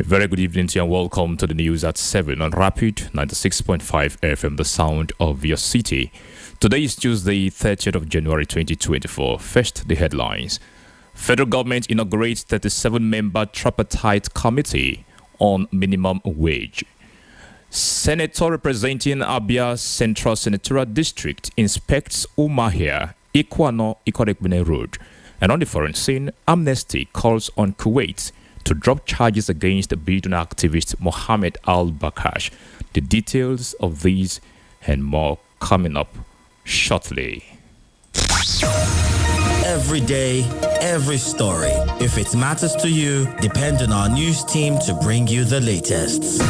Very good evening to you and welcome to the news at 7 on Rapid 96.5 FM, the sound of your city. Today is Tuesday, 30th of January 2024. First, the headlines. Federal government inaugurates 37-member tripartite committee on minimum wage. Senator representing Abia Central Senatorial District inspects Umahia, Ikwano, Ikorekbune Road. And on the foreign scene, Amnesty calls on Kuwait to drop charges against the Bidun activist Mohammed al-Bakash. The details of these and more coming up shortly. Every day, every story. If it matters to you, depend on our news team to bring you the latest.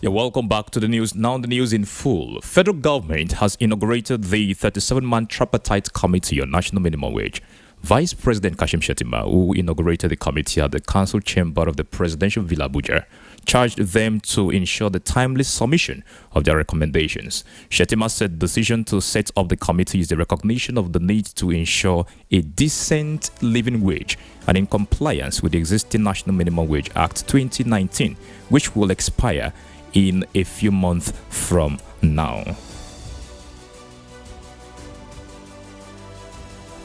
Welcome back to the news. Now the news in full. Federal government has inaugurated the 37-man tripartite committee on national minimum wage. Vice President Kashim Shettima, who inaugurated the committee at the council chamber of the presidential Villa Abuja, charged them to ensure the timely submission of their recommendations. Shettima said the decision to set up the committee is the recognition of the need to ensure a decent living wage and in compliance with the existing National Minimum Wage Act 2019, which will expire in a few months from now.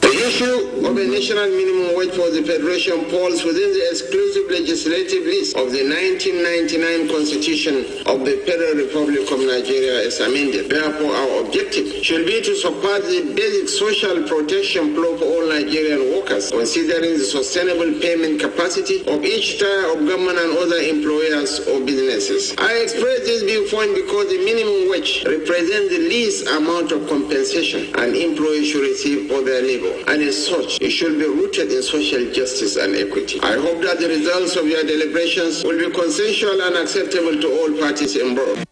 The issue of a national minimum wage for the Federation falls within the exclusive legislative list of the 1999 Constitution of the Federal Republic of Nigeria as amended. Therefore, our objective should be to support the basic social protection flow for all Nigerian workers, considering the sustainable payment capacity of each tier of government and other employers or businesses. I express this viewpoint because the minimum wage represents the least amount of compensation an employee should receive for their labor. And as such, it should be rooted in social justice and equity. I hope that the results of your deliberations will be consensual and acceptable to all parties involved.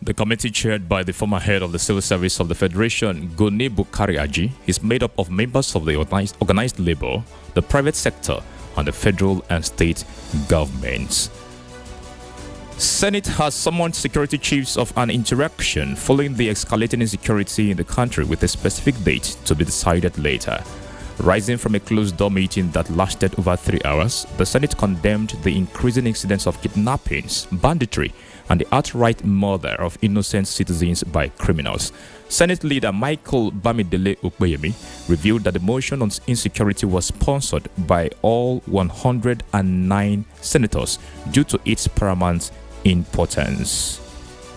The committee, chaired by the former head of the civil service of the Federation, Goni Bukari Aji, is made up of members of the organized labor, the private sector, and the federal and state governments. Senate has summoned security chiefs of an interaction following the escalating insecurity in the country with a specific date to be decided later. Rising from a closed-door meeting that lasted over 3 hours, the Senate condemned the increasing incidents of kidnappings, banditry, and the outright murder of innocent citizens by criminals. Senate leader Michael Bamidele Ukpeyemi revealed that the motion on insecurity was sponsored by all 109 senators due to its paramount importance.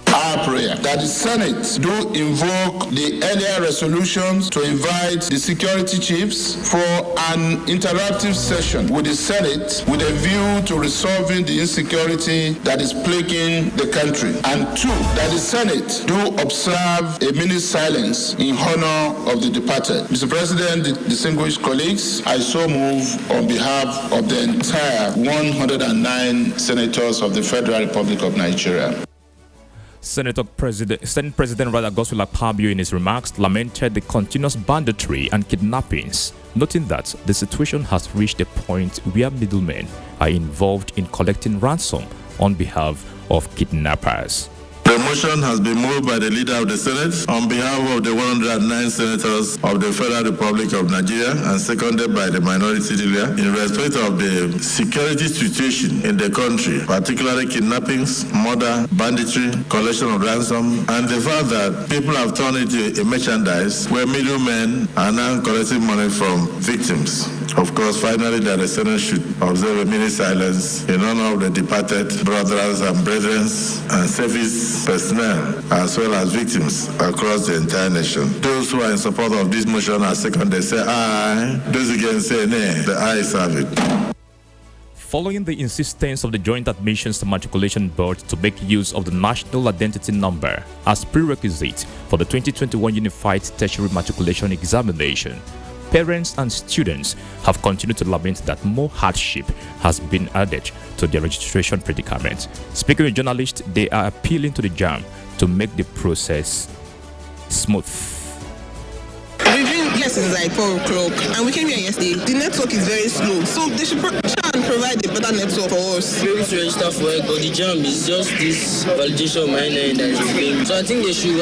Our prayer that the Senate do invoke the earlier resolutions to invite the security chiefs for an interactive session with the Senate with a view to resolving the insecurity that is plaguing the country. And two, that the Senate do observe a minute silence in honor of the departed. Mr. President, distinguished colleagues, I so move on behalf of the entire 109 senators of the Federal Republic of Nigeria. Senate President Godswill Akpabio in his remarks lamented the continuous banditry and kidnappings, noting that the situation has reached a point where middlemen are involved in collecting ransom on behalf of kidnappers. The motion has been moved by the leader of the Senate on behalf of the 109 senators of the Federal Republic of Nigeria and seconded by the minority leader in respect of the security situation in the country, particularly kidnappings, murder, banditry, collection of ransom, and the fact that people have turned into a merchandise where middlemen are now collecting money from victims. Of course, finally, that the Senate should observe a minute silence in honor of the departed brothers and brethren and service personnel, as well as victims across the entire nation. Those who are in support of this motion are seconded, say aye. Those against say nay. The ayes have it. Following the insistence of the Joint Admissions and Matriculation Board to make use of the National Identity Number as prerequisite for the 2021 Unified Tertiary Matriculation Examination, parents and students have continued to lament that more hardship has been added to their registration predicament. Speaking with journalists, they are appealing to the JAMB to make the process smooth. Yes, since like 4 o'clock, and we came here yesterday. The network is very slow, so they should try and provide a better network for us. Maybe to register for it, but the jam is just this validation of my NIN that is being. So I think they should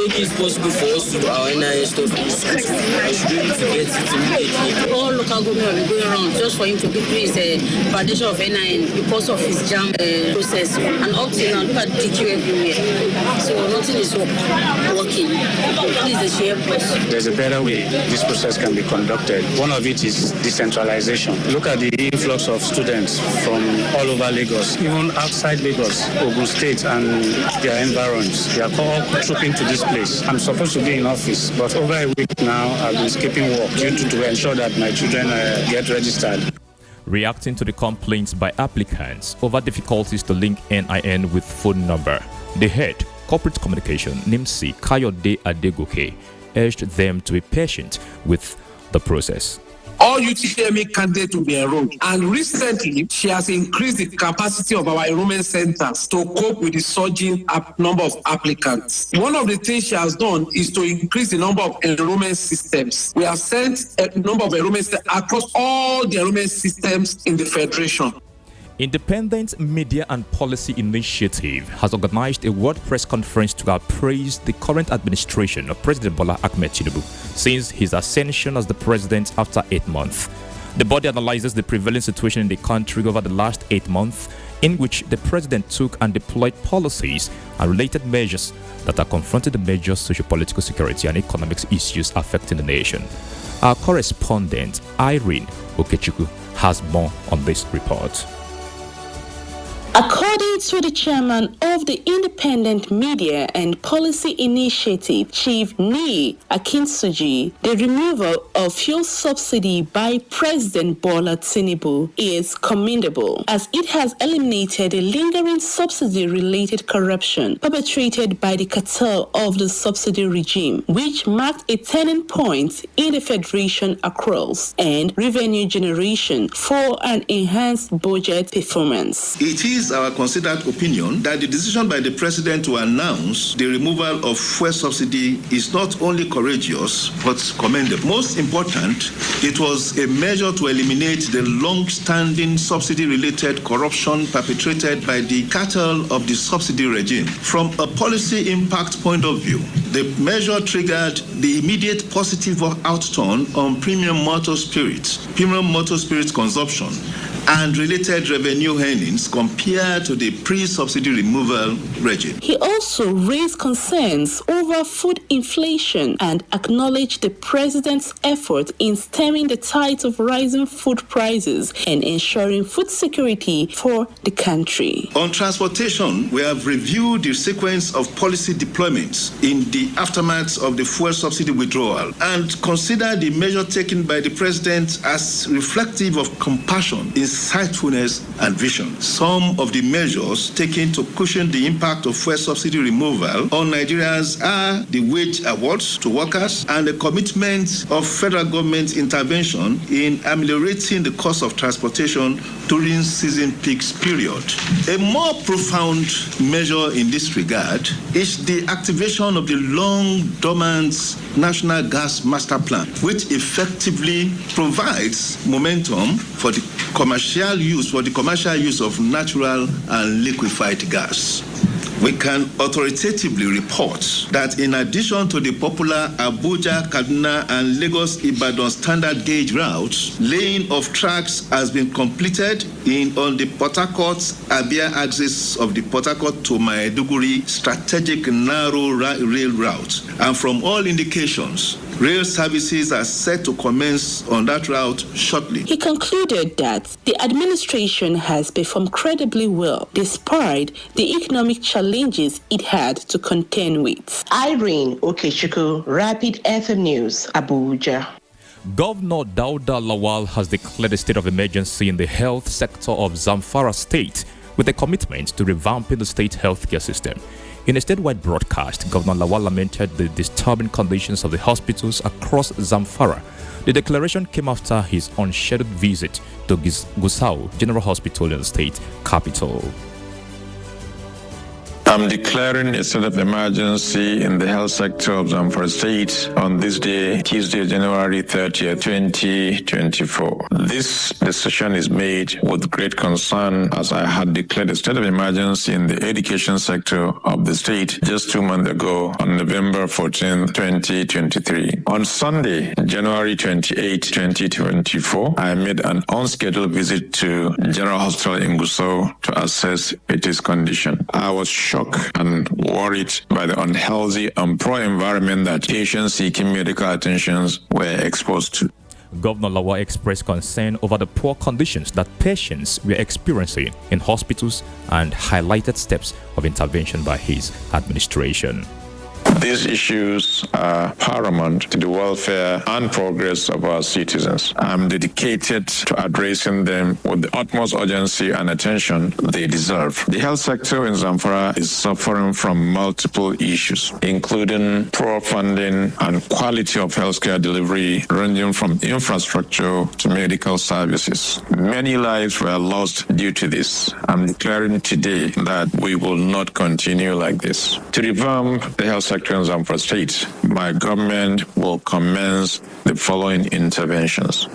make it possible for us to do our NIN stuff. I should be able to get it immediately. All local government will be going around just for him to do his validation of NIN because of his jam process. And up till now, look at DQ everywhere. So nothing is working. Please, they should help us. There's a better way this process can be conducted. One of it is decentralization. Look at the influx of students from all over Lagos, even outside Lagos, Ogun State and their environs. They are all trooping to this place. I'm supposed to be in office, but over a week now, I've been skipping work due to ensure that my children get registered. Reacting to the complaints by applicants over difficulties to link NIN with phone number, the head, Corporate Communication, NIMSI, Kayode Adegoke, urged them to be patient with the process. All UTME candidates will be enrolled. And recently, she has increased the capacity of our enrollment centers to cope with the surging number of applicants. One of the things she has done is to increase the number of enrollment systems. We have sent a number of enrollment systems across all the enrollment systems in the Federation. Independent Media and Policy Initiative has organized a world press conference to appraise the current administration of President Bola Ahmed Tinubu since his ascension as the president after 8 months. The body analyzes the prevailing situation in the country over the last 8 months, in which the president took and deployed policies and related measures that are confronting the major socio-political, security and economic issues affecting the nation. Our correspondent, Irene Okechukwu, has more on this report. According to the chairman of the Independent Media and Policy Initiative, Chief Nii Akinsuji, the removal of fuel subsidy by President Bola Tinubu is commendable, as it has eliminated the lingering subsidy-related corruption perpetrated by the cartel of the subsidy regime, which marked a turning point in the Federation across and revenue generation for an enhanced budget performance. It is our considered opinion that the decision by the president to announce the removal of fuel subsidy is not only courageous but commendable. Most important, it was a measure to eliminate the long-standing subsidy-related corruption perpetrated by the cartel of the subsidy regime. From a policy impact point of view, the measure triggered the immediate positive outturn on premium motor spirits consumption and related revenue earnings compared to the pre-subsidy removal regime. He also raised concerns over food inflation and acknowledged the president's effort in stemming the tide of rising food prices and ensuring food security for the country. On transportation, we have reviewed the sequence of policy deployments in the aftermath of the fuel subsidy withdrawal and consider the measure taken by the president as reflective of compassion, insightfulness, and vision. Some of the measures taken to cushion the impact of fuel subsidy removal on Nigerians are the wage awards to workers and the commitment of federal government intervention in ameliorating the cost of transportation during season peaks period. A more profound measure in this regard is the activation of the long-dormant National Gas Master Plan, which effectively provides momentum for the commercial use of natural and liquefied gas. We can authoritatively report that in addition to the popular Abuja, Kaduna, and Lagos-Ibadan standard gauge routes, laying of tracks has been completed on the Port Harcourt-Abia axis of the Port Harcourt to Maiduguri strategic narrow rail route. And from all indications, rail services are set to commence on that route shortly. He concluded that the administration has performed credibly well despite the economic challenges it had to contend with. Irene Okechukwu, Rapid FM News, Abuja. Governor Dauda Lawal has declared a state of emergency in the health sector of Zamfara State with a commitment to revamping the state healthcare system. In a statewide broadcast, Governor Lawal lamented the disturbing conditions of the hospitals across Zamfara. The declaration came after his unscheduled visit to Gusau General Hospital in the state capital. I'm declaring a state of emergency in the health sector of Zamfara State on this day, Tuesday, January 30th, 2024. This decision is made with great concern as I had declared a state of emergency in the education sector of the state just 2 months ago on November 14, 2023. On Sunday, January 28, 2024, I made an unscheduled visit to General Hospital in Gusau to assess its condition. I was shocked and worried by the unhealthy and poor environment that patients seeking medical attentions were exposed to. Governor Lawal expressed concern over the poor conditions that patients were experiencing in hospitals and highlighted steps of intervention by his administration. These issues are paramount to the welfare and progress of our citizens. I'm dedicated to addressing them with the utmost urgency and attention they deserve. The health sector in Zamfara is suffering from multiple issues, including poor funding and quality of healthcare delivery, ranging from infrastructure to medical services. Many lives were lost due to this. I'm declaring today that we will not continue like this. To revamp the health sector in Zamfara State, my government will commence the following interventions.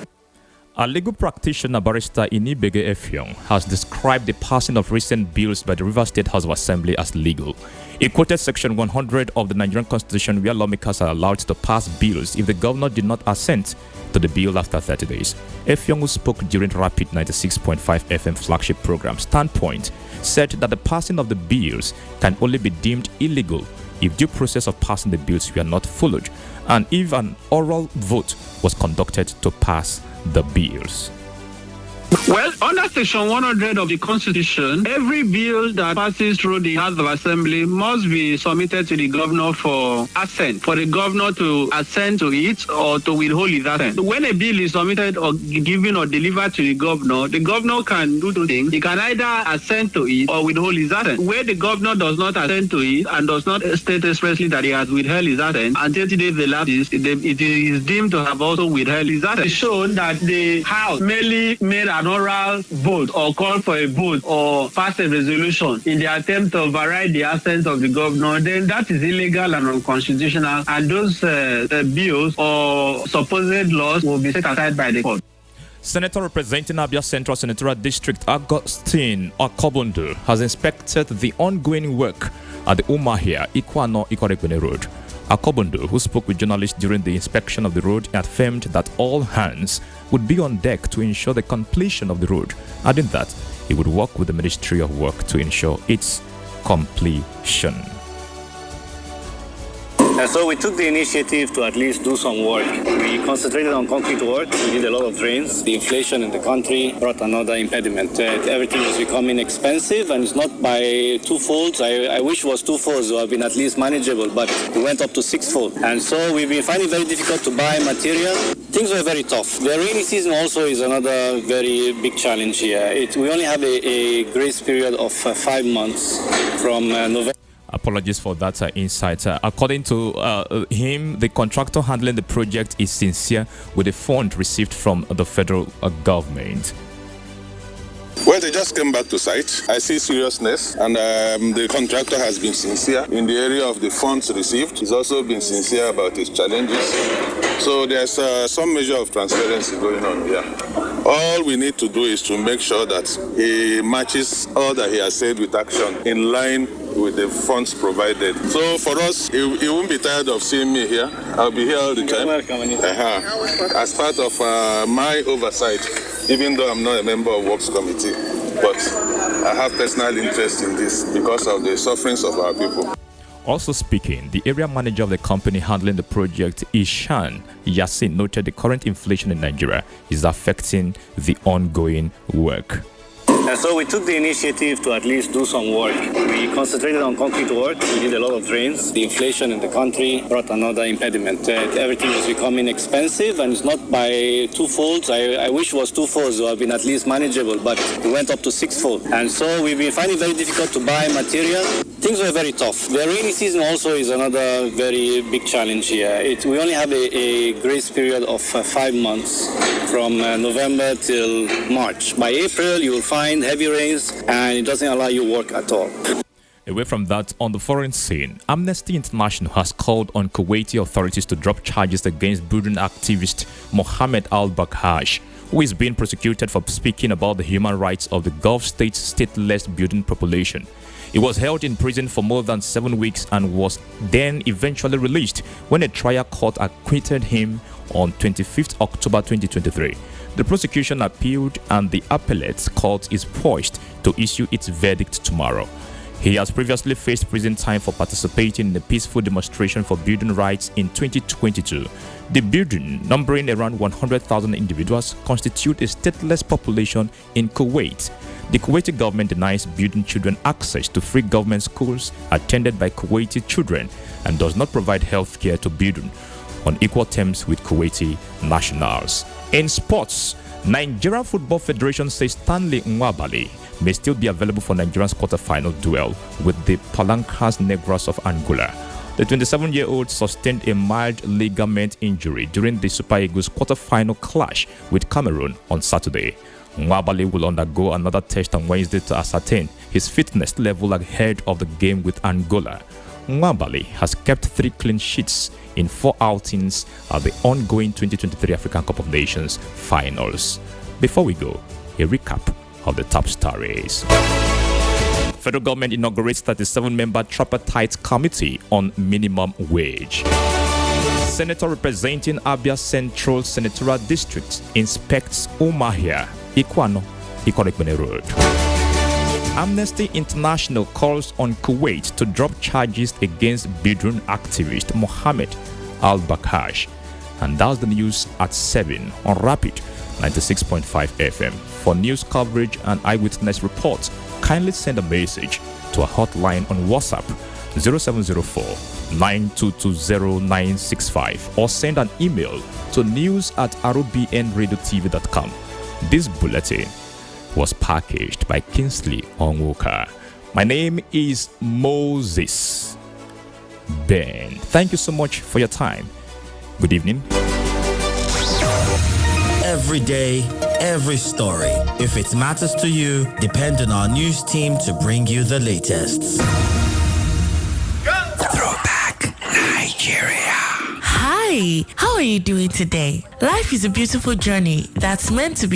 A legal practitioner, Barrister Inibege Effiong, has described the passing of recent bills by the Rivers State House of Assembly as legal. He quoted Section 100 of the Nigerian Constitution, where lawmakers are allowed to pass bills if the governor did not assent to the bill after 30 days. Effiong, who spoke during Rapid 96.5 FM flagship program Standpoint, said that the passing of the bills can only be deemed illegal if due process of passing the bills were not followed, and if an oral vote was conducted to pass the bills. Well, under Section 100 of the Constitution, every bill that passes through the House of Assembly must be submitted to the governor for assent, for the governor to assent to it or to withhold his assent. When a bill is submitted or given or delivered to the governor can do two things. He can either assent to it or withhold his assent. Where the governor does not assent to it and does not state expressly that he has withheld his assent, and 30 days elapses, it is deemed to have also withheld his assent. It's shown that the House merely made an oral vote or call for a vote or pass a resolution in the attempt to override the assent of the governor, then that is illegal and unconstitutional, and those bills or supposed laws will be set aside by the court. Senator representing Abia Central Senatorial District Augustine Akobundu has inspected the ongoing work at the Umahia Ikwano Ikorekune Road. Akobundu, who spoke with journalists during the inspection of the road, affirmed that all hands would be on deck to ensure the completion of the road, adding that he would work with the Ministry of Work to ensure its completion. And so we took the initiative to at least do some work. We concentrated on concrete work. We did a lot of drains. The inflation in the country brought another impediment. Everything is becoming expensive, and it's not by two-folds. I wish it was two-folds. It would have been at least manageable, but we went up to six-fold. And so we've been finding it very difficult to buy material. Things were very tough. The rainy season also is another very big challenge here. We only have a grace period of 5 months from November. Apologies for that insight. According to him, the contractor handling the project is sincere with the fund received from the federal government. Well, they just came back to site. I see seriousness, and the contractor has been sincere in the area of the funds received. He's also been sincere about his challenges. So there's some measure of transparency going on here. All we need to do is to make sure that he matches all that he has said with action in line with the funds provided. So for us, he won't be tired of seeing me here. I'll be here all the time. As part of my oversight, even though I'm not a member of Works Committee, but I have personal interest in this because of the sufferings of our people. Also speaking, the area manager of the company handling the project, Ishan Yassin, noted the current inflation in Nigeria is affecting the ongoing work. And so we took the initiative to at least do some work. We concentrated on concrete work. We did a lot of drains. The inflation in the country brought another impediment. Everything is becoming expensive, and it's not by two-folds. I wish it was two-folds. It would have been at least manageable, but we went up to six-fold. And so we've been finding it very difficult to buy material. Things were very tough. The rainy season also is another very big challenge here. We only have a grace period of 5 months from November till March. By April, you will find heavy rains, and it doesn't allow you work at all. Away from that, on the foreign scene, Amnesty International has called on Kuwaiti authorities to drop charges against Burundi activist Mohammed al-Bakhash, who is being prosecuted for speaking about the human rights of the Gulf state's stateless Burundi population. He was held in prison for more than 7 weeks and was then eventually released when a trial court acquitted him on 25th October 2023. The prosecution appealed and the appellate court is poised to issue its verdict tomorrow. He has previously faced prison time for participating in a peaceful demonstration for Burundi rights in 2022. The Burundi, numbering around 100,000 individuals, constitute a stateless population in Kuwait. The Kuwaiti government denies Burundi children access to free government schools attended by Kuwaiti children and does not provide health care to Burundi on equal terms with Kuwaiti nationals. In sports, Nigeria Football Federation says Stanley Nwabali may still be available for Nigeria's quarter-final duel with the Palancas Negras of Angola. The 27-year-old sustained a mild ligament injury during the Super Eagles quarter-final clash with Cameroon on Saturday. Nwabali will undergo another test on Wednesday to ascertain his fitness level ahead of the game with Angola. Nwabali has kept 3 clean sheets in 4 outings at the ongoing 2023 African Cup of Nations finals. Before we go, a recap of the top stories. Federal government inaugurates 37-member tripartite committee on minimum wage. Senator representing Abia Central Senatorial District inspects Umahia, Ikwano, Ikorekbene Road. Amnesty International calls on Kuwait to drop charges against Burundi activist Mohammed al-Bakhash. And that's the news at 7 on Rapid 96.5 FM. For news coverage and eyewitness reports, kindly send a message to our hotline on WhatsApp 0704-9220-965 or send an email to news@robnradiotv.com. This bulletin was packaged by Kingsley Onwuka. My name is Moses Ben. Thank you so much for your time. Good evening. Every day, every story. If it matters to you, depend on our news team to bring you the latest. Throwback Nigeria. Hi, how are you doing today? Life is a beautiful journey that's meant to be